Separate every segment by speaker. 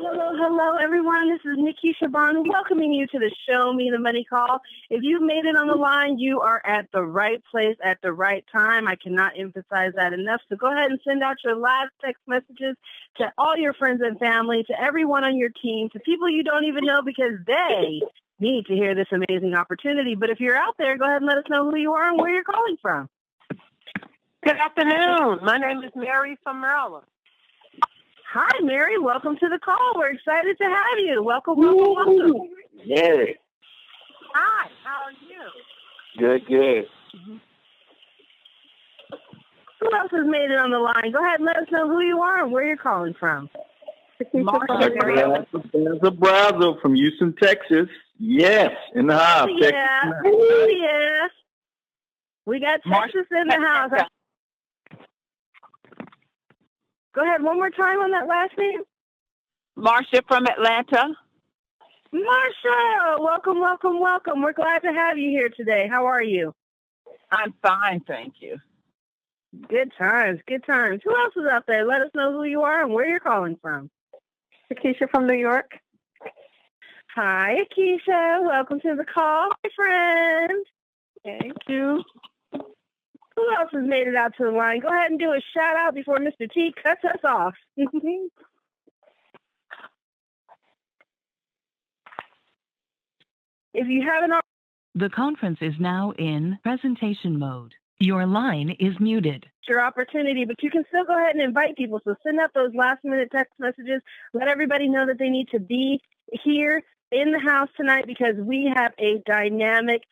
Speaker 1: Hello, everyone. This is Nikisha welcoming you to the Show Me the Money call. If you've made it on the line, you are at the right place at the right time. I cannot emphasize that enough. So go ahead and send out your live text messages to all your friends and family, to everyone on your team, to people you don't even know, because they need to hear this amazing opportunity. But if you're out there, go ahead and let us know who you are and where you're calling from.
Speaker 2: Good afternoon. My name is Mary from Maryland.
Speaker 1: Hi, Mary. Welcome to the call. We're excited to have you. Welcome.
Speaker 3: Mary.
Speaker 2: Hi, how are you?
Speaker 3: Good.
Speaker 1: Who else has made it on the line? Go ahead and let us know who you are and where you're calling from.
Speaker 3: There's Brazil from Houston, Texas. Yes, in the house.
Speaker 1: Yeah. Yes. We got Texas in the house. Go ahead one more time on that last name.
Speaker 2: Marcia from Atlanta.
Speaker 1: Marcia, welcome. We're glad to have you here today. How are you?
Speaker 2: I'm fine, thank you.
Speaker 1: Good times. Who else is out there? Let us know who you are and where you're calling from.
Speaker 4: Nikisha from New York.
Speaker 1: Hi, Nikisha. Welcome to the call, my friend.
Speaker 4: Thank you.
Speaker 1: Who else has made it out to the line? Go ahead and do a shout out before Mr. T cuts us off. If you haven't already...
Speaker 5: The conference is now in presentation mode. Your line is muted.
Speaker 1: Your opportunity, but you can still go ahead and invite people. So send out those last minute text messages. Let everybody know that they need to be here in the house tonight, because we have a dynamic,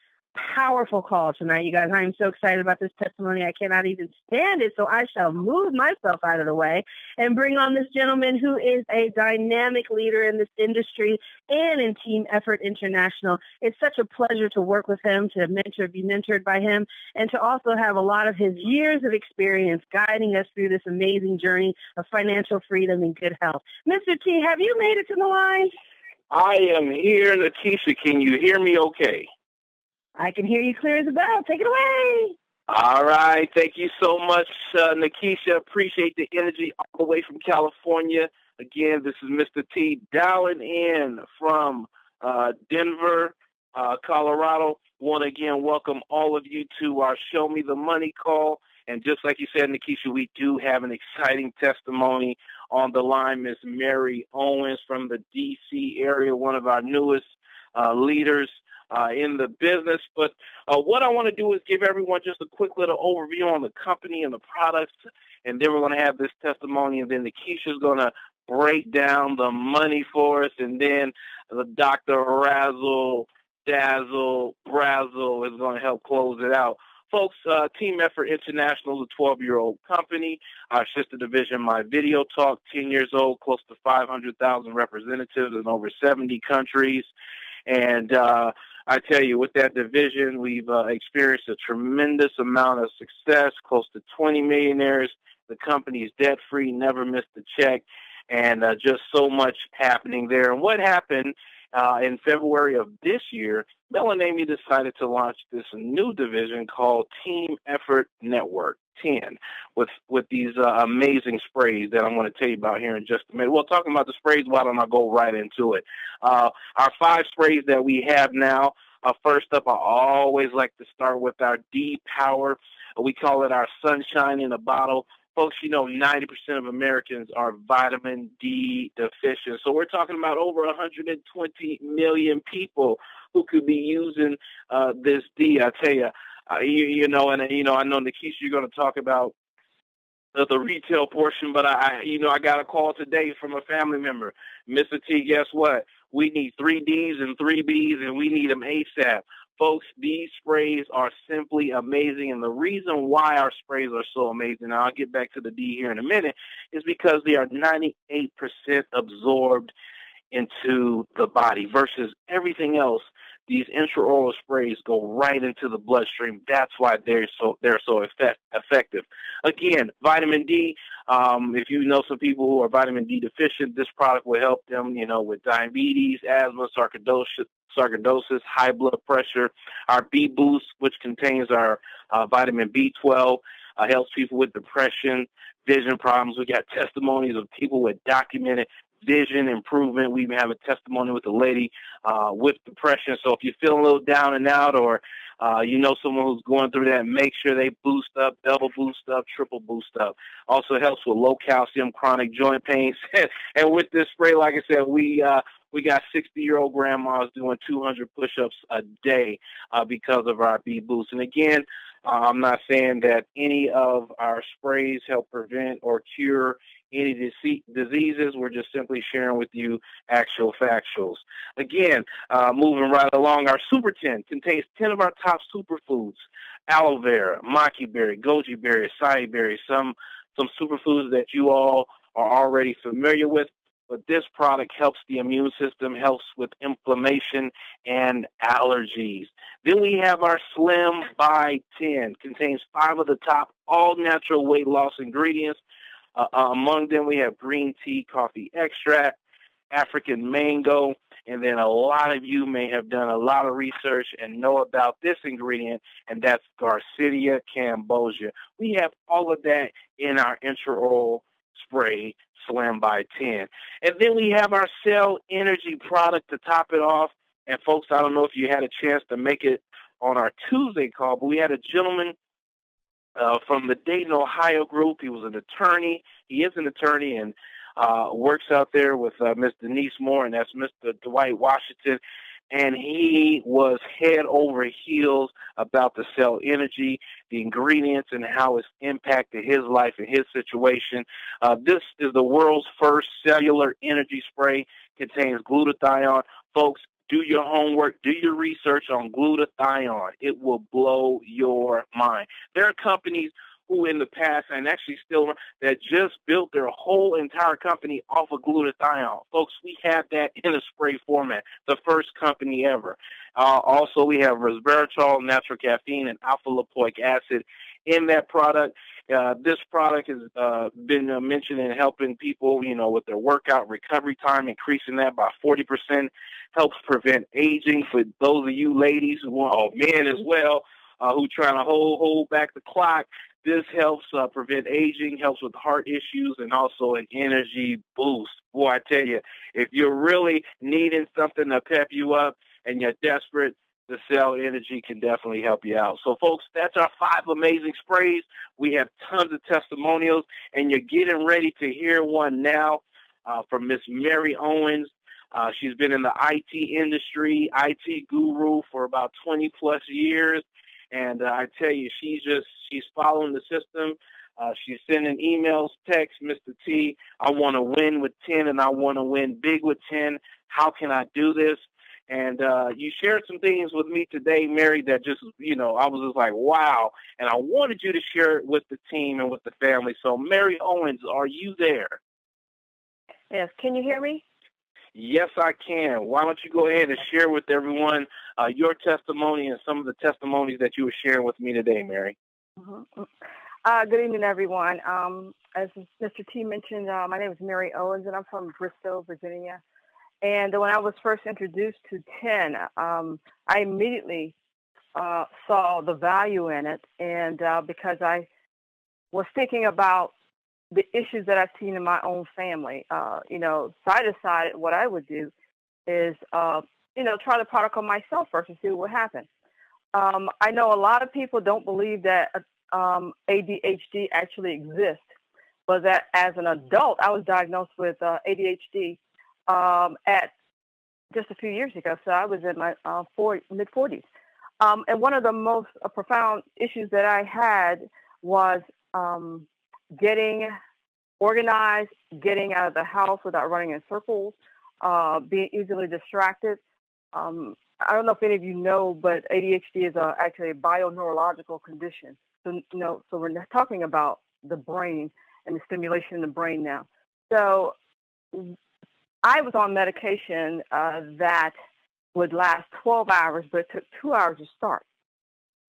Speaker 1: powerful call tonight, you guys. I am so excited about this testimony. I cannot even stand it, so I shall move myself out of the way and bring on this gentleman who is a dynamic leader in this industry and in Team Effort International. It's such a pleasure to work with him, to be mentored by him, and to also have a lot of his years of experience guiding us through this amazing journey of financial freedom and good health. Mr. T, have you made it to the line?
Speaker 3: I am here, Nikisha. Can you hear me okay?
Speaker 1: I can hear you clear as a bell. Take it away.
Speaker 3: All right. Thank you so much, Nikisha. Appreciate the energy all the way from California. Again, this is Mr. T dialing in from Denver, Colorado. Want to again welcome all of you to our Show Me the Money call. And just like you said, Nikisha, we do have an exciting testimony on the line. Miss Mary Owens from the D.C. area, one of our newest leaders in the business. But what I want to do is give everyone just a quick little overview on the company and the products, and then we're going to have this testimony, and then Nikisha's going to break down the money for us, and then the Dr. Razzle Dazzle Brazzle is going to help close it out. Folks, Team Effort International is a 12-year-old company. Our sister division, My Video Talk, 10 years old, close to 500,000 representatives in over 70 countries. And I tell you, with that division, we've experienced a tremendous amount of success, close to 20 millionaires. The company is debt-free, never missed a check, and just so much happening there. And what happened in February of this year, Mel and Amy decided to launch this new division called Team Effort Network 10 with these amazing sprays that I'm going to tell you about here in just a minute. Well, talking about the sprays, why don't I go right into it? Our 5 sprays that we have now. First up, I always like to start with our D Power. We call it our sunshine in a bottle. Folks, you know, 90% of Americans are vitamin D deficient. So we're talking about over 120 million people who could be using this D. I tell you, I know, Nikisha, you're going to talk about the retail portion, but I got a call today from a family member. Mr. T, guess what? We need 3 Ds and 3 Bs, and we need them ASAP. Folks, these sprays are simply amazing, and the reason why our sprays are so amazing, and I'll get back to the D here in a minute, is because they are 98% absorbed into the body versus everything else. These intraoral sprays go right into the bloodstream. That's why they're so effective. Again, vitamin D. If you know some people who are vitamin D deficient, this product will help them, with diabetes, asthma, sarcoidosis, high blood pressure. Our B Boost, which contains our vitamin B12, helps people with depression, vision problems. We got testimonies of people with documented vision improvement. We even have a testimony with a lady with depression. So if you feel a little down and out, or you know someone who's going through that, make sure they boost up, double boost up, triple boost up. Also helps with low calcium, chronic joint pains. And with this spray, like I said, we got 60-year-old grandmas doing 200 push-ups a day because of our B Boost. And again, I'm not saying that any of our sprays help prevent or cure any diseases. We're just simply sharing with you actual factuals. Again, moving right along, our Super 10 contains 10 of our top superfoods: aloe vera, maki berry, goji berry, acai berry, some superfoods that you all are already familiar with. But this product helps the immune system, helps with inflammation and allergies. Then we have our Slim by 10. Contains 5 of the top all-natural weight loss ingredients. Among them, we have green tea, coffee extract, African mango, and then a lot of you may have done a lot of research and know about this ingredient, and that's Garcinia cambogia. We have all of that in our intraoral spray, Slim by 10. And then we have our Cell Energy product to top it off. And folks, I don't know if you had a chance to make it on our Tuesday call, but we had a gentleman from the Dayton, Ohio group. He was an attorney. He is an attorney and works out there with Miss Denise Moore, and that's Mr. Dwight Washington. And he was head over heels about the Cell Energy, the ingredients, and how it's impacted his life and his situation. This is the world's first cellular energy spray. Contains glutathione. Folks, do your homework. Do your research on glutathione. It will blow your mind. There are companies who in the past, and actually still, that just built their whole entire company off of glutathione. Folks, we have that in a spray format, the first company ever. Also, we have resveratrol, natural caffeine, and alpha-lipoic acid in that product. This product has been mentioned in helping people, with their workout recovery time, increasing that by 40%, helps prevent aging for those of you ladies or men as well, who trying to hold back the clock. This helps prevent aging, helps with heart issues, and also an energy boost. Boy, I tell you, if you're really needing something to pep you up and you're desperate, the Cell Energy can definitely help you out. So, folks, that's our 5 amazing sprays. We have tons of testimonials, and you're getting ready to hear one now from Miss Mary Owens. She's been in the IT industry, IT guru for about 20-plus years. And I tell you, she's following the system. She's sending emails, texts, Mr. T, I want to win with 10 and I want to win big with 10. How can I do this? And you shared some things with me today, Mary, that just, I was just like, wow. And I wanted you to share it with the team and with the family. So, Mary Owens, are you there?
Speaker 4: Yes. Can you hear me?
Speaker 3: Yes, I can. Why don't you go ahead and share with everyone your testimony and some of the testimonies that you were sharing with me today, Mary.
Speaker 4: Mm-hmm. Good evening, everyone. As Mr. T mentioned, my name is Mary Owens, and I'm from Bristol, Virginia. And when I was first introduced to 10, I immediately saw the value in it, and because I was thinking about the issues that I've seen in my own family, so I decided what I would do is, try the product on myself first and see what would happen. I know a lot of people don't believe that ADHD actually exists, but that as an adult, I was diagnosed with ADHD at just a few years ago. So I was in my mid-40s. And one of the most profound issues that I had was getting organized, getting out of the house without running in circles, being easily distracted. I don't know if any of you know, but ADHD is actually a bioneurological condition. So, so we're talking about the brain and the stimulation in the brain now. So I was on medication that would last 12 hours, but it took 2 hours to start.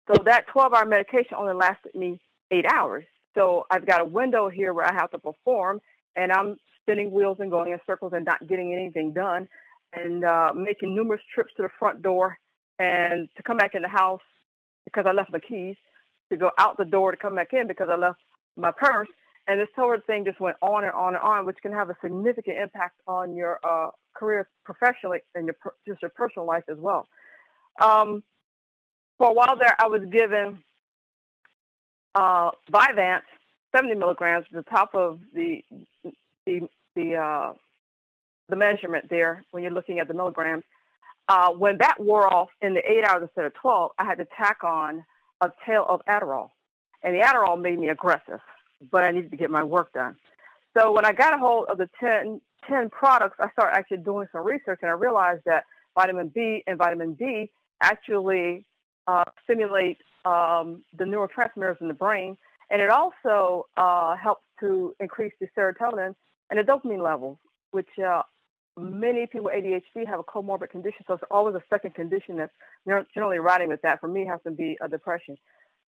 Speaker 4: So that 12-hour medication only lasted me 8 hours. So I've got a window here where I have to perform, and I'm spinning wheels and going in circles and not getting anything done, and making numerous trips to the front door and to come back in the house because I left my keys, to go out the door to come back in because I left my purse, And this sort of thing just went on and on and on, which can have a significant impact on your career professionally and just your personal life as well. For a while there, I was given Vyvanse, 70 milligrams, at the top of the measurement there when you're looking at the milligrams. When that wore off in the 8 hours instead of 12, I had to tack on a tail of Adderall. And the Adderall made me aggressive, but I needed to get my work done. So when I got a hold of the 10 products, I started actually doing some research, and I realized that vitamin B and vitamin D actually stimulate the neurotransmitters in the brain, and it also helps to increase the serotonin and the dopamine levels, which many people with ADHD have a comorbid condition, so it's always a second condition that's generally riding with that. For me, it has to be a depression.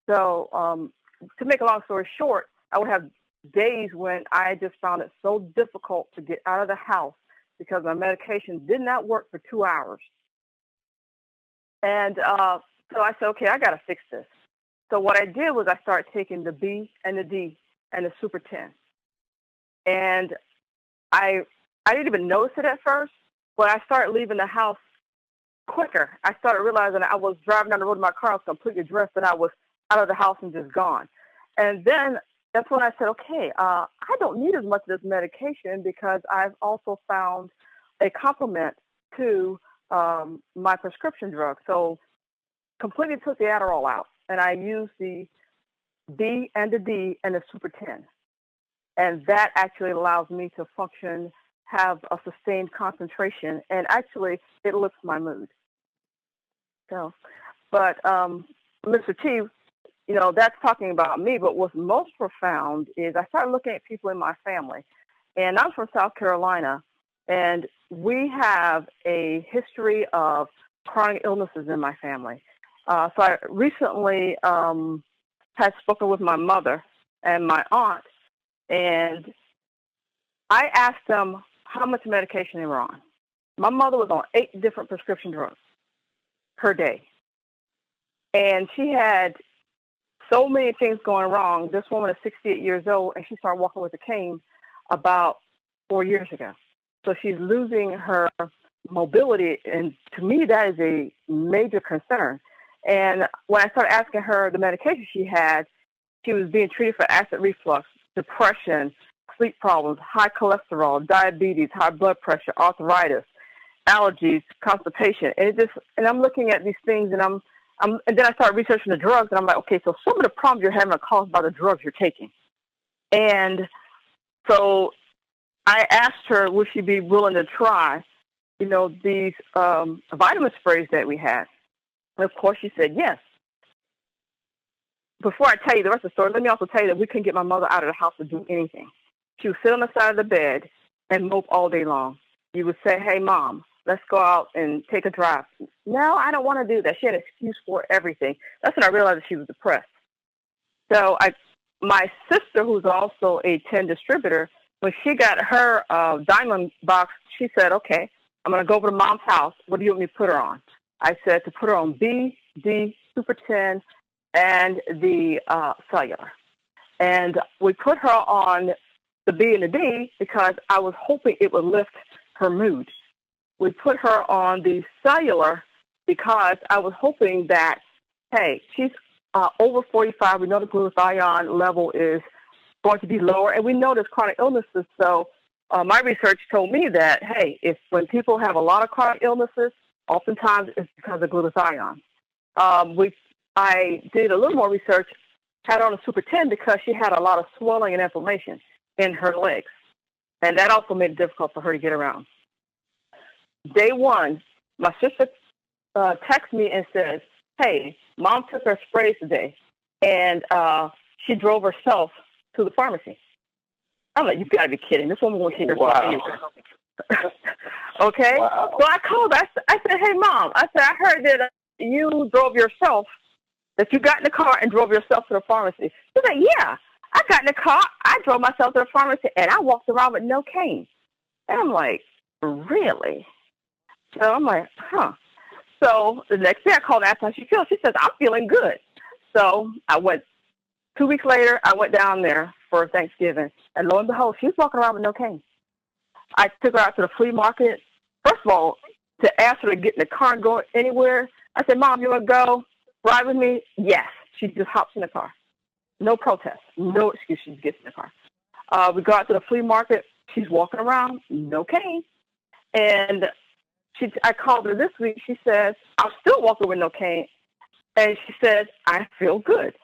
Speaker 4: So to make a long story short, I would have days when I just found it so difficult to get out of the house because my medication did not work for 2 hours. And so I said, okay, I got to fix this. So what I did was I started taking the B and the D and the Super 10. And I didn't even notice it at first, but I started leaving the house quicker. I started realizing I was driving down the road in my car, I was completely dressed, and I was out of the house and just gone. And then that's when I said, okay, I don't need as much of this medication because I've also found a complement to my prescription drug. So completely took the Adderall out, and I used the B and the D and the Super 10. And that actually allows me to function, have a sustained concentration, and actually it lifts my mood. So, but Mr. T, you know, that's talking about me, but what's most profound is I started looking at people in my family. And I'm from South Carolina, and we have a history of chronic illnesses in my family. So I recently had spoken with my mother and my aunt, and I asked them how much medication they were on. My mother was on 8 different prescription drugs per day. And she had so many things going wrong. This woman is 68 years old, and she started walking with a cane about 4 years ago. So she's losing her mobility, and to me, that is a major concern. And when I started asking her the medication she had, she was being treated for acid reflux, depression, sleep problems, high cholesterol, diabetes, high blood pressure, arthritis, allergies, constipation. And I'm looking at these things, and and then I started researching the drugs, and I'm like, okay, so some of the problems you're having are caused by the drugs you're taking. And so I asked her, would she be willing to try, you know, these vitamin sprays that we had? And of course, she said yes. Before I tell you the rest of the story, let me also tell you that we couldn't get my mother out of the house to do anything. She would sit on the side of the bed and mope all day long. You would say, hey, Mom, let's go out and take a drive. No, I don't want to do that. She had an excuse for everything. That's when I realized that she was depressed. So my sister, who's also a 10 distributor, when she got her diamond box, she said, okay, I'm going to go over to Mom's house. What do you want me to put her on? I said to put her on B, D, Super 10, and the cellular. And we put her on the B and the D because I was hoping it would lift her mood. We put her on the cellular because I was hoping that, hey, she's over 45. We know the glutathione level is going to be lower, and we know there's chronic illnesses. So my research told me that, hey, when people have a lot of chronic illnesses, oftentimes it's because of glutathione. I did a little more research, had her on a Super 10 because she had a lot of swelling and inflammation in her legs, and that also made it difficult for her to get around. Day one, my sister texted me and says, hey, Mom took her sprays today, and she drove herself to the pharmacy. I'm like, you've got to be kidding. This woman won't take herself anywhere. Okay? Wow. So I called her. I said, hey, Mom, I heard that you drove yourself, that you got in the car and drove yourself to the pharmacy. She said, yeah, I got in the car, I drove myself to the pharmacy, and I walked around with no cane. And I'm like, really? So I'm like, huh. So the next day I called her after how she feels. She says, I'm feeling good. So I went, 2 weeks later, I went down there for Thanksgiving. And lo and behold, she was walking around with no cane. I took her out to the flea market. First of all, to ask her to get in the car and go anywhere, I said, Mom, you want to go ride with me? Yes. She just hops in the car. No protest. No excuse. She gets in the car. We go out to the flea market. She's walking around, no cane. And I called her this week. She says, I'm still walking with no cane. And she says, I feel good.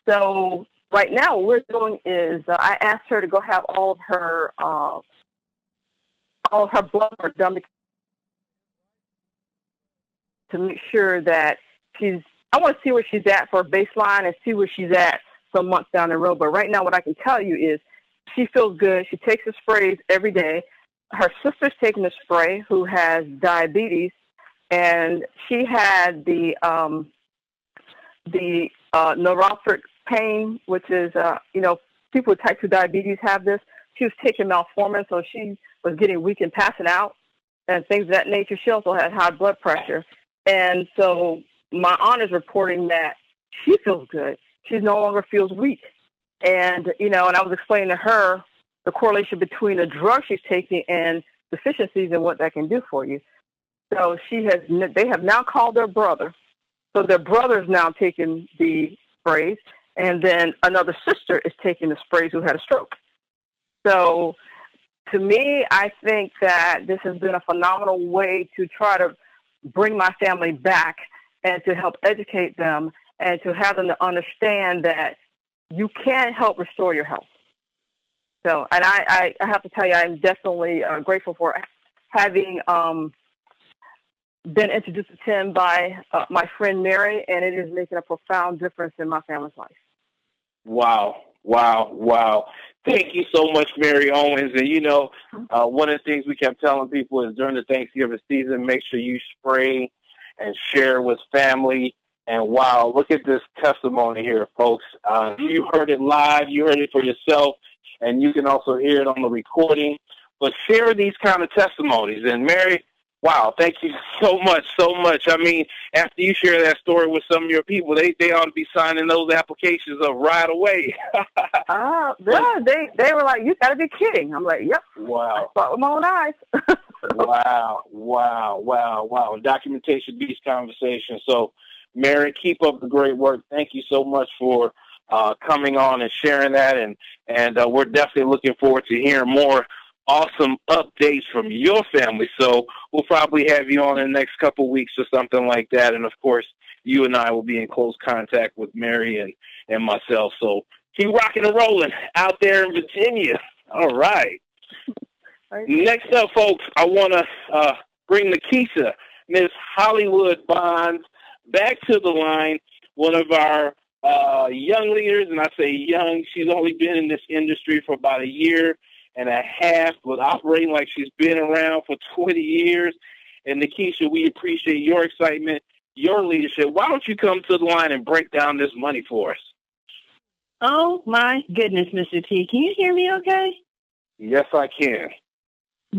Speaker 4: So right now what we're doing is I asked her to go have all of her blood work done to make sure that I want to see where she's at for a baseline and see where she's at some months down the road. But right now what I can tell you is she feels good. She takes the sprays every day. Her sister's taking the spray who has diabetes, and she had the neuropathic pain, which is, people with type 2 diabetes have this. She was taking metformin, so she was getting weak and passing out and things of that nature. She also had high blood pressure. And so my aunt is reporting that she feels good. She no longer feels weak. And, and I was explaining to her the correlation between the drug she's taking and deficiencies and what that can do for you. So they have now called their brother. So their brother is now taking the sprays, and then another sister is taking the sprays who had a stroke. So to me, I think that this has been a phenomenal way to try to bring my family back and to help educate them and to have them to understand that you can help restore your health. So, and I have to tell you, I'm definitely grateful for having been introduced to Tim by my friend Mary, and it is making a profound difference in my family's life.
Speaker 3: Wow. Thank you so much, Mary Owens. And, one of the things we kept telling people is during the Thanksgiving season, make sure you spray and share with family. And wow, look at this testimony here, folks. You heard it live. You heard it for yourself. And you can also hear it on the recording. But share these kind of testimonies. And Mary, wow, thank you so much. I mean, after you share that story with some of your people, they ought to be signing those applications up right away.
Speaker 4: Yeah, they were like, you got to be kidding. I'm like, yep.
Speaker 3: Wow.
Speaker 4: I saw it with my own eyes.
Speaker 3: Wow. Documentation beats conversation. So, Mary, keep up the great work. Thank you so much for coming on and sharing that. And we're definitely looking forward to hearing more awesome updates from your family. So we'll probably have you on in the next couple of weeks or something like that. And, of course, you and I will be in close contact with Mary and myself. So keep rocking and rolling out there in Virginia. All right. Next up, folks, I want to bring Nikisha, Miss Hollywood Bonds, back to the line. One of our young leaders, and I say young, she's only been in this industry for about a year and a half, but operating like she's been around for 20 years. And Nikisha, we appreciate your excitement, your leadership. Why don't you come to the line and break down this money for us?
Speaker 1: Oh, my goodness, Mr. T. Can you hear me okay?
Speaker 3: Yes, I can.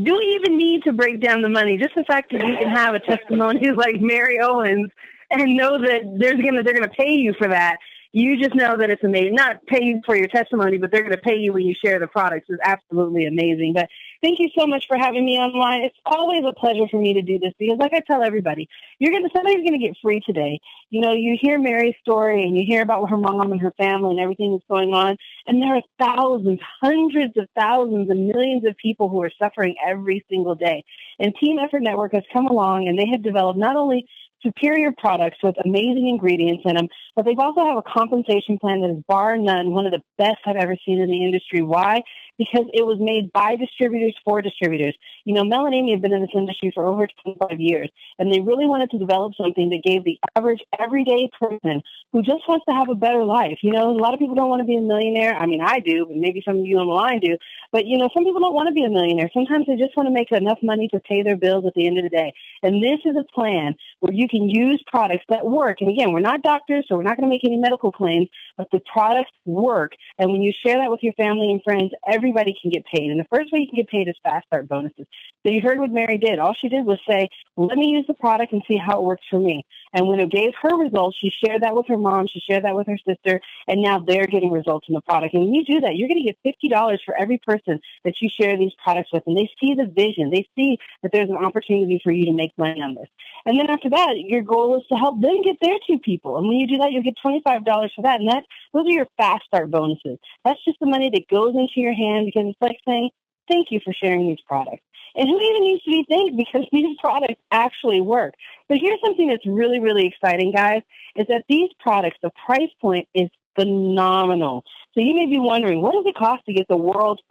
Speaker 1: Do we even need to break down the money? Just the fact that you can have a testimony like Mary Owens and know that they're gonna pay you for that. You just know that it's amazing. Not pay you for your testimony, but they're going to pay you when you share the products. It's absolutely amazing. But thank you so much for having me on the line. It's always a pleasure for me to do this because, like I tell everybody, somebody's going to get free today. You hear Mary's story and you hear about her mom and her family and everything that's going on, and there are thousands, hundreds of thousands, and millions of people who are suffering every single day. And Team Effort Network has come along and they have developed not only superior products with amazing ingredients in them, but they've also have a compensation plan that is bar none one of the best I've ever seen in the industry. Why? Because it was made by distributors for distributors. Mel and Amy have been in this industry for over 25 years, and they really wanted to develop something that gave the average everyday person who just wants to have a better life. A lot of people don't want to be a millionaire. I mean, I do, but maybe some of you on the line do. But, some people don't want to be a millionaire. Sometimes they just want to make enough money to pay their bills at the end of the day. And this is a plan where you can use products that work. And again, we're not doctors, so we're not going to make any medical claims, but the products work. And when you share that with your family and friends, everybody can get paid. And the first way you can get paid is fast start bonuses. So you heard what Mary did. All she did was say, let me use the product and see how it works for me. And when it gave her results, she shared that with her mom, she shared that with her sister, and now they're getting results in the product. And when you do that, you're going to get $50 for every person that you share these products with. And they see the vision. They see that there's an opportunity for you to make money on this. And then after that, your goal is to help them get their 2 people. And when you do that, you'll get $25 for that. And those are your fast start bonuses. That's just the money that goes into your hand because it's like saying, thank you for sharing these products. And who even needs to be thanked because these products actually work. But here's something that's really, really exciting, guys, is that these products, the price point is phenomenal. So you may be wondering, what does it cost to get the world's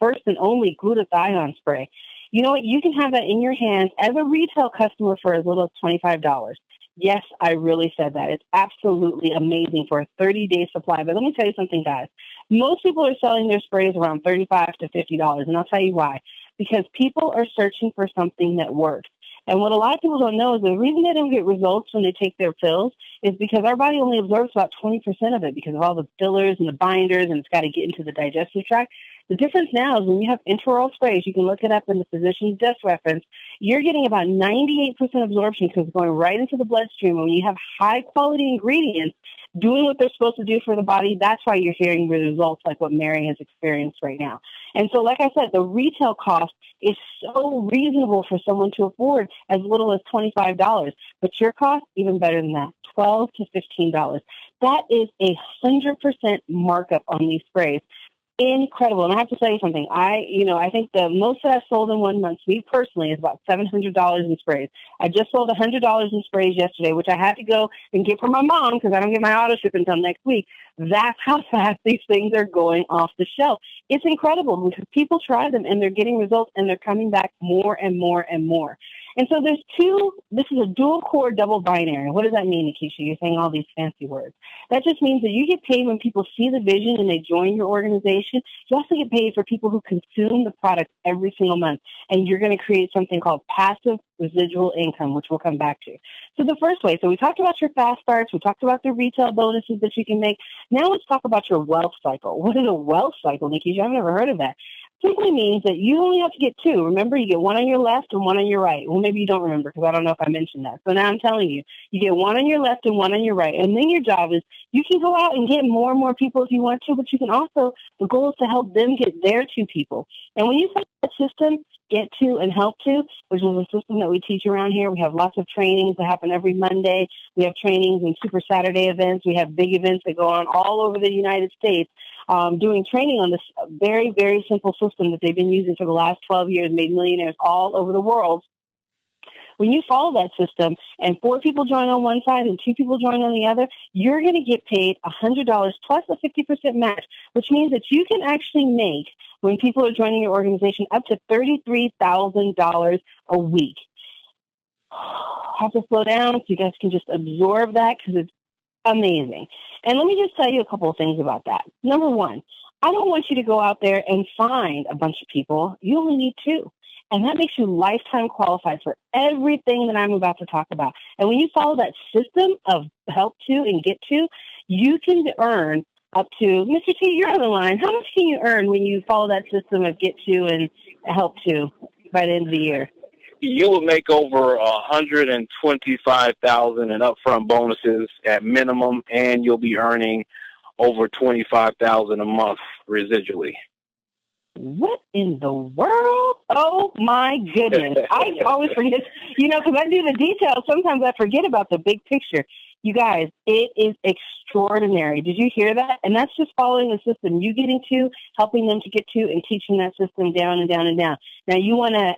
Speaker 1: first and only glutathione spray? You know what? You can have that in your hands as a retail customer for as little as $25. Yes, I really said that. It's absolutely amazing for a 30-day supply. But let me tell you something, guys. Most people are selling their sprays around $35 to $50, and I'll tell you why. Because people are searching for something that works. And what a lot of people don't know is the reason they don't get results when they take their pills is because our body only absorbs about 20% of it because of all the fillers and the binders, and it's got to get into the digestive tract. The difference now is when you have intraoral sprays, you can look it up in the physician's desk reference, you're getting about 98% absorption because it's going right into the bloodstream. And when you have high-quality ingredients doing what they're supposed to do for the body, that's why you're hearing the results like what Mary has experienced right now. And so, like I said, the retail cost is so reasonable for someone to afford as little as $25. But your cost, even better than that, $12 to $15. That is 100% markup on these sprays. Incredible. And I have to tell you something. I think the most that I've sold in 1 month, me personally, is about $700 in sprays. I just sold $100 in sprays yesterday, which I had to go and get for my mom because I don't get my auto ship until next week. That's how fast these things are going off the shelf. It's incredible because people try them and they're getting results and they're coming back more and more and more. And so this is a dual core double binary. What does that mean, Nikisha? You're saying all these fancy words. That just means that you get paid when people see the vision and they join your organization. You also get paid for people who consume the product every single month. And you're going to create something called passive residual income, which we'll come back to. So the first way, so we talked about your fast starts. We talked about the retail bonuses that you can make. Now let's talk about your wealth cycle. What is a wealth cycle, Nikisha? I've never heard of that. Simply means that you only have to get 2. Remember, you get one on your left and one on your right. Well, maybe you don't remember because I don't know if I mentioned that. So now I'm telling you, you get one on your left and one on your right. And then your job is you can go out and get more and more people if you want to, but you can also, the goal is to help them get their 2 people. And when you set that system, Get To and Help To, which is a system that we teach around here. We have lots of trainings that happen every Monday. We have trainings and Super Saturday events. We have big events that go on all over the United States. Doing training on this very, very simple system that they've been using for the last 12 years, made millionaires all over the world. When you follow that system and 4 people join on one side and 2 people join on the other, you're going to get paid $100 plus a 50% match, which means that you can actually make, when people are joining your organization, up to $33,000 a week. I have to slow down so you guys can just absorb that because it's amazing. And let me just tell you a couple of things about that. Number one, I don't want you to go out there and find a bunch of people. You only need 2. And that makes you lifetime qualified for everything that I'm about to talk about. And when you follow that system of Help To and Get To, you can earn up to, Mr. T, you're on the line. How much can you earn when you follow that system of Get To and Help To by the end of the year?
Speaker 3: You will make over $125,000 in upfront bonuses at minimum, and you'll be earning over $25,000 a month residually.
Speaker 1: What in the world? Oh, my goodness. I always forget, because I do the details. Sometimes I forget about the big picture. You guys, it is extraordinary. Did you hear that? And that's just following the system. You getting to, helping them to get to, and teaching that system down and down and down. Now, you want to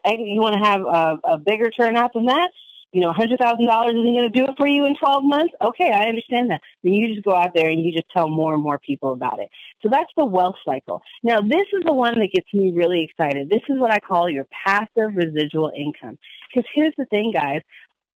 Speaker 1: have a bigger turnout than that? $100,000 isn't going to do it for you in 12 months? Okay, I understand that. Then you just go out there and you just tell more and more people about it. So that's the wealth cycle. Now, this is the one that gets me really excited. This is what I call your passive residual income. Because here's the thing, guys.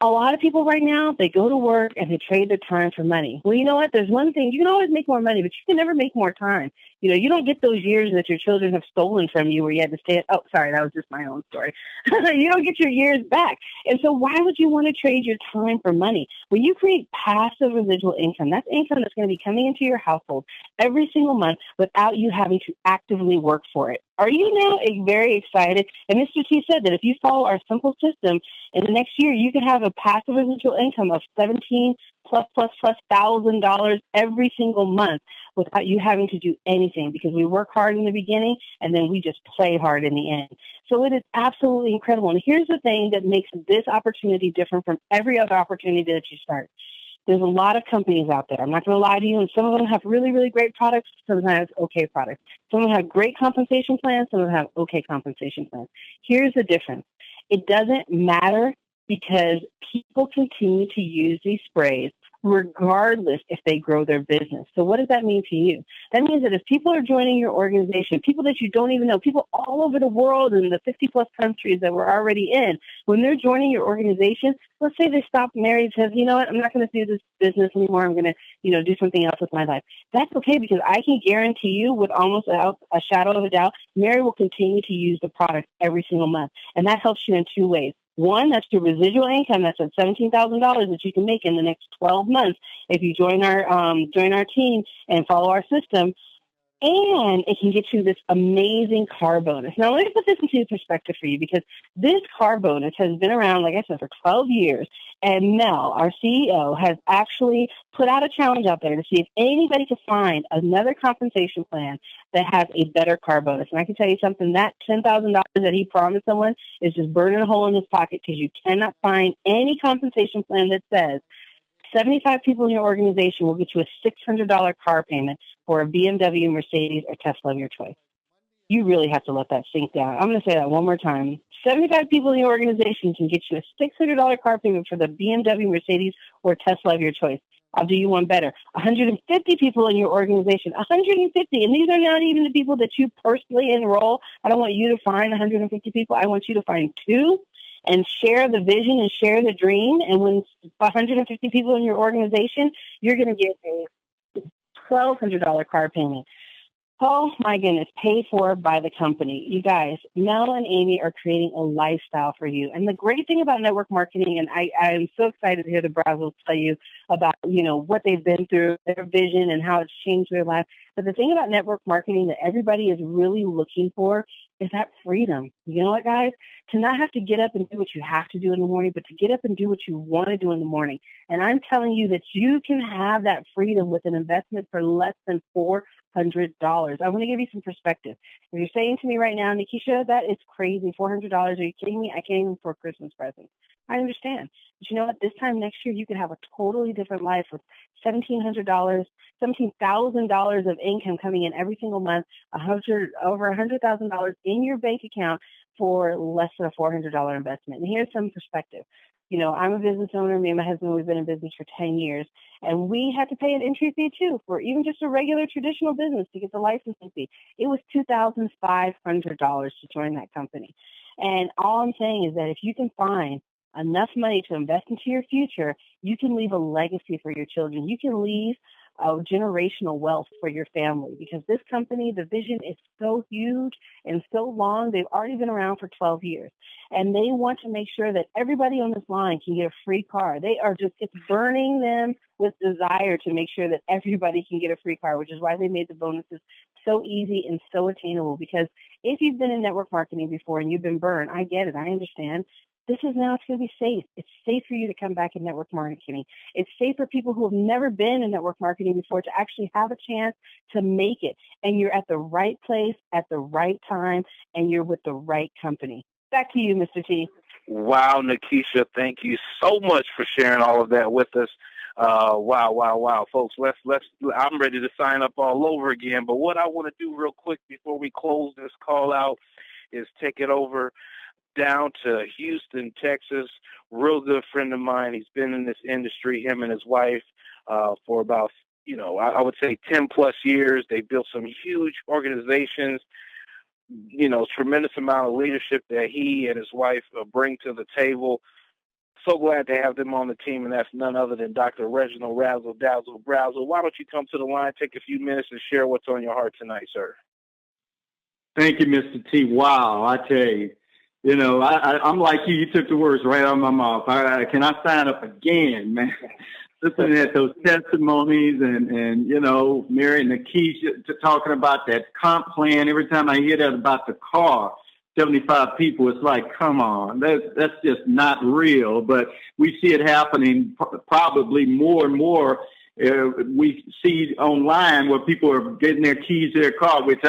Speaker 1: A lot of people right now, they go to work and they trade their time for money. Well, you know what? There's one thing. You can always make more money, but you can never make more time. You don't get those years that your children have stolen from you where you had to stay at, oh, sorry, that was just my own story. You don't get your years back. And so why would you want to trade your time for money? When you create passive residual income, that's income that's going to be coming into your household every single month without you having to actively work for it. Are you now very excited? And Mr. T said that if you follow our simple system, in the next year, you could have a passive residual income of 17 plus $1,000 every single month without you having to do anything, because we work hard in the beginning and then we just play hard in the end. So it is absolutely incredible. And here's the thing that makes this opportunity different from every other opportunity that you start. There's a lot of companies out there. I'm not going to lie to you. And some of them have really, really great products. Some of them have okay products. Some of them have great compensation plans. Some of them have okay compensation plans. Here's the difference. It doesn't matter, because people continue to use these sprays regardless if they grow their business. So what does that mean to you? That means that if people are joining your organization, people that you don't even know, people all over the world in the 50-plus countries that we're already in, when they're joining your organization, let's say they stop married, says, you know what, I'm not going to do this business anymore. I'm going to, do something else with my life. That's okay, because I can guarantee you with almost a shadow of a doubt, Mary will continue to use the product every single month. And that helps you in two ways. One, that's your residual income. That's at $17,000 that you can make in the next 12 months if you join our team and follow our system. And it can get you this amazing car bonus. Now, let me put this into perspective for you, because this car bonus has been around, like I said, for 12 years. And Mel, our CEO, has actually put out a challenge out there to see if anybody can find another compensation plan that has a better car bonus. And I can tell you something, that $10,000 that he promised someone is just burning a hole in his pocket, because you cannot find any compensation plan that says 75 people in your organization will get you a $600 car payment for a BMW, Mercedes, or Tesla of your choice. You really have to let that sink down. I'm going to say that one more time. 75 people in your organization can get you a $600 car payment for the BMW, Mercedes, or Tesla of your choice. I'll do you one better. 150 people in your organization, 150, and these are not even the people that you personally enroll. I don't want you to find 150 people. I want you to find two and share the vision and share the dream. And when 150 people in your organization, you're going to get a $1,200 car payment. Oh, my goodness, paid for by the company. You guys, Mel and Amy are creating a lifestyle for you. And the great thing about network marketing, and I am so excited to hear the Brazzos tell you about, what they've been through, their vision, and how it's changed their life. But the thing about network marketing that everybody is really looking for is that freedom. You know what, guys? To not have to get up and do what you have to do in the morning, but to get up and do what you want to do in the morning. And I'm telling you that you can have that freedom with an investment for less than $400. I want to give you some perspective. If you're saying to me right now, Nikisha, that is crazy, $400, are you kidding me? I can't even afford Christmas presents. I understand. But you know what? This time next year, you could have a totally different life with $17,000 of income coming in every single month, over $100,000 in your bank account for less than a $400 investment. And here's some perspective. I'm a business owner. Me and my husband, we've been in business for 10 years. And we had to pay an entry fee, too, for even just a regular traditional business to get the licensing fee. It was $2,500 to join that company. And all I'm saying is that if you can find enough money to invest into your future, you can leave a legacy for your children. You can leave generational wealth for your family, because this company, the vision is so huge and so long. They've already been around for 12 years, and they want to make sure that everybody on this line can get a free car. It's burning them with desire to make sure that everybody can get a free car, which is why they made the bonuses so easy and so attainable. Because if you've been in network marketing before and you've been burned, I get it. I understand. It's going to be safe. It's safe for you to come back in network marketing. It's safe for people who have never been in network marketing before to actually have a chance to make it. And you're at the right place at the right time, and you're with the right company. Back to you, Mr. T.
Speaker 3: Wow, Nikisha, thank you so much for sharing all of that with us. Wow, folks. I'm ready to sign up all over again. But what I want to do real quick before we close this call out is take it over down to Houston, Texas. Real good friend of mine. He's been in this industry, him and his wife, for about, I would say 10 plus years. They built some huge organizations, tremendous amount of leadership that he and his wife bring to the table. So glad to have them on the team, and that's none other than Dr. Reginald Razzle Dazzle Brazzle. Why don't you come to the line, take a few minutes, and share what's on your heart tonight, sir?
Speaker 6: Thank you, Mr. T. Wow, I tell you. I'm like you. You took the words right out of my mouth. Can I sign up again, man? listening at those testimonies and Mary and Nikisha talking about that comp plan. Every time I hear that about the car, 75 people, it's like, come on, that's just not real. But we see it happening probably more and more. We see online where people are getting their keys to their car, which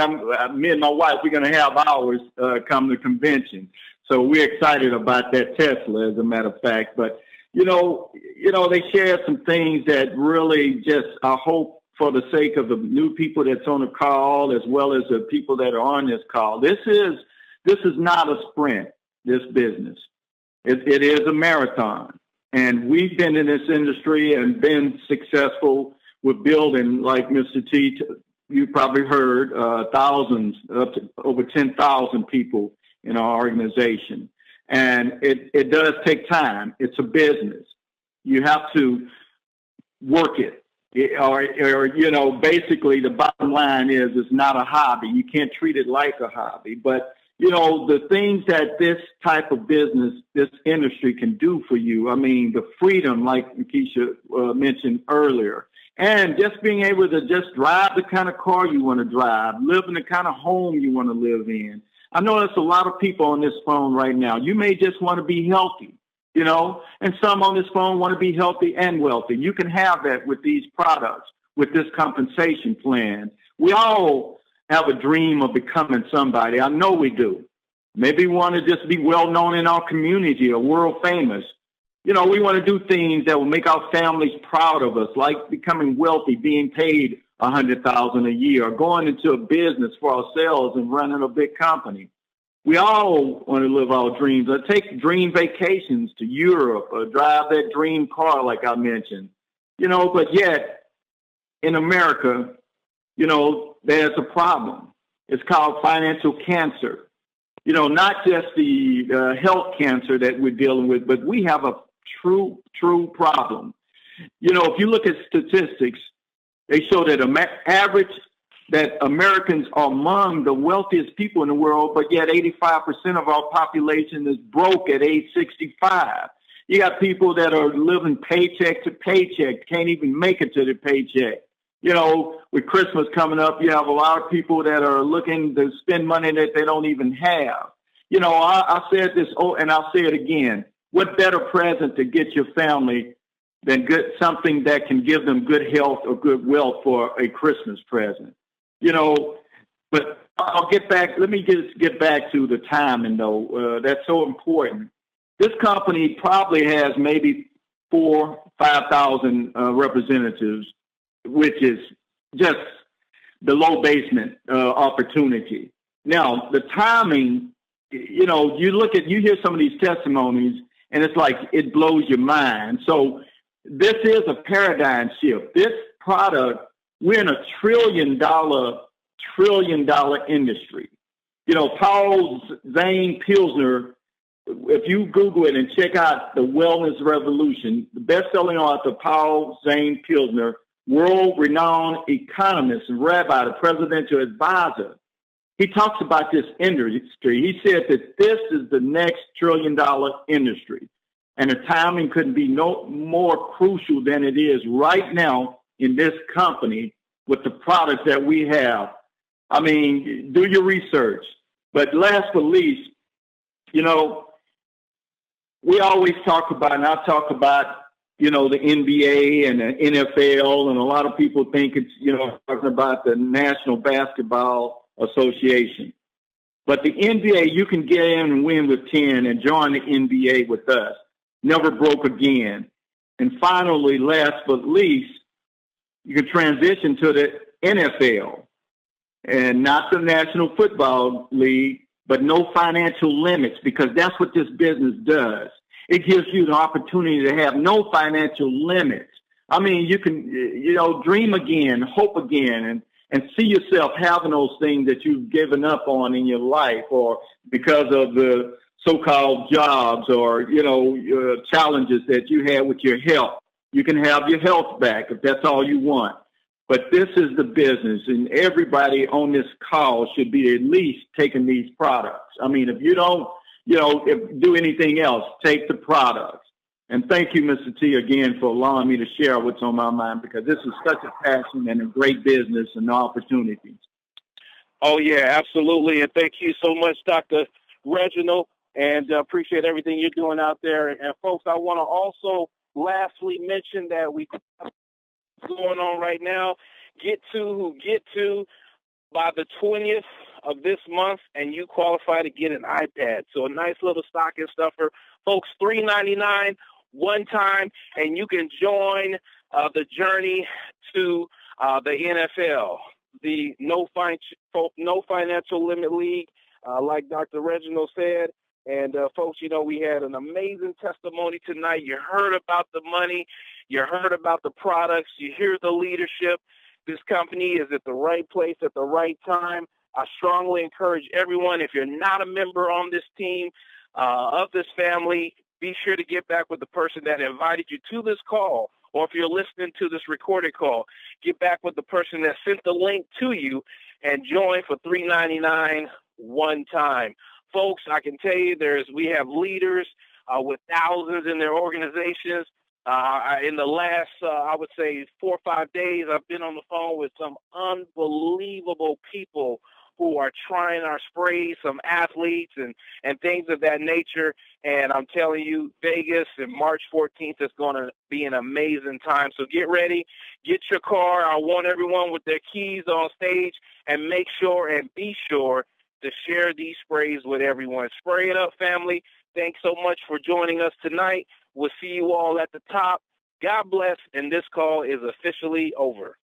Speaker 6: me and my wife, we're going to have ours come to the convention. So we're excited about that Tesla, as a matter of fact. But, they shared some things that really just, I hope for the sake of the new people that's on the call, as well as the people that are on this call, this is not a sprint, this business. It is a marathon. And we've been in this industry and been successful with building, like Mr. T, you probably heard, thousands, up to over 10,000 people in our organization. And it does take time. It's a business. You have to work it. Basically the bottom line is it's not a hobby. You can't treat it like a hobby. But the things that this type of business, this industry can do for you. I mean, the freedom, like Nikisha mentioned earlier, and just being able to just drive the kind of car you want to drive, live in the kind of home you want to live in. I know there's a lot of people on this phone right now. You may just want to be healthy, and some on this phone want to be healthy and wealthy. You can have that with these products, with this compensation plan. We all have a dream of becoming somebody. I know we do. Maybe we want to just be well known in our community or world famous. We want to do things that will make our families proud of us, like becoming wealthy, being paid $100,000 a year, or going into a business for ourselves and running a big company. We all want to live our dreams, or take dream vacations to Europe, or drive that dream car, like I mentioned. But yet in America, there's a problem. It's called financial cancer. Not just the health cancer that we're dealing with, but we have a true problem. If you look at statistics, they show that that Americans are among the wealthiest people in the world, but yet 85% of our population is broke at age 65. You got people that are living paycheck to paycheck, can't even make it to the paycheck. With Christmas coming up, you have a lot of people that are looking to spend money that they don't even have. I said this, and I'll say it again. What better present to get your family than something that can give them good health or good wealth for a Christmas present? But I'll get back. Let me get back to the timing, though. That's so important. This company probably has maybe 4,000-5,000 representatives, which is just the low basement opportunity. Now, the timing, you hear some of these testimonies, and it's like it blows your mind. So this is a paradigm shift. This product, we're in a trillion dollar industry. Paul Zane Pilsner, if you Google it and check out The Wellness Revolution, the best-selling author, Paul Zane Pilsner, world-renowned economist and rabbi, the presidential advisor, he talks about this industry. He said that this is the next trillion-dollar industry, and the timing couldn't be no more crucial than it is right now in this company with the products that we have. I mean, do your research. But last but least, we always talk about, and I talk about, the NBA and the NFL, and a lot of people think it's, talking about the National Basketball Association. But the NBA, you can get in and win with 10 and join the NBA with us. Never broke again. And finally, last but least, you can transition to the NFL, and not the National Football League, but no financial limits, because that's what this business does. It gives you the opportunity to have no financial limits. I mean, you can, dream again, hope again, and see yourself having those things that you've given up on in your life, or because of the so-called jobs or, challenges that you had with your health. You can have your health back if that's all you want. But this is the business, and everybody on this call should be at least taking these products. I mean, if you don't, do anything else, take the products. And thank you, Mr. T, again, for allowing me to share what's on my mind, because this is such a passion and a great business and opportunity.
Speaker 3: Oh, yeah, absolutely. And thank you so much, Dr. Reginald, and appreciate everything you're doing out there. And, folks, I want to also lastly mention that we have going on right now. Get to by the 20th of this month, and you qualify to get an iPad. So a nice little stocking stuffer. Folks, $3.99 one time, and you can join the journey to the NFL, the no financial limit league, like Dr. Reginald said. And folks, you know, we had an amazing testimony tonight. You heard about the money, you heard about the products, you hear the leadership. This company is at the right place at the right time. I strongly encourage everyone, if you're not a member on this team, of this family, be sure to get back with the person that invited you to this call. Or if you're listening to this recorded call, get back with the person that sent the link to you and join for $3.99 one time. Folks, I can tell you we have leaders with thousands in their organizations. In the last, I would say, 4 or 5 days, I've been on the phone with some unbelievable people who are trying our sprays, some athletes and things of that nature. And I'm telling you, Vegas and March 14th is going to be an amazing time. So get ready, get your car. I want everyone with their keys on stage, and make sure and be sure to share these sprays with everyone. Spray it up, family. Thanks so much for joining us tonight. We'll see you all at the top. God bless, and this call is officially over.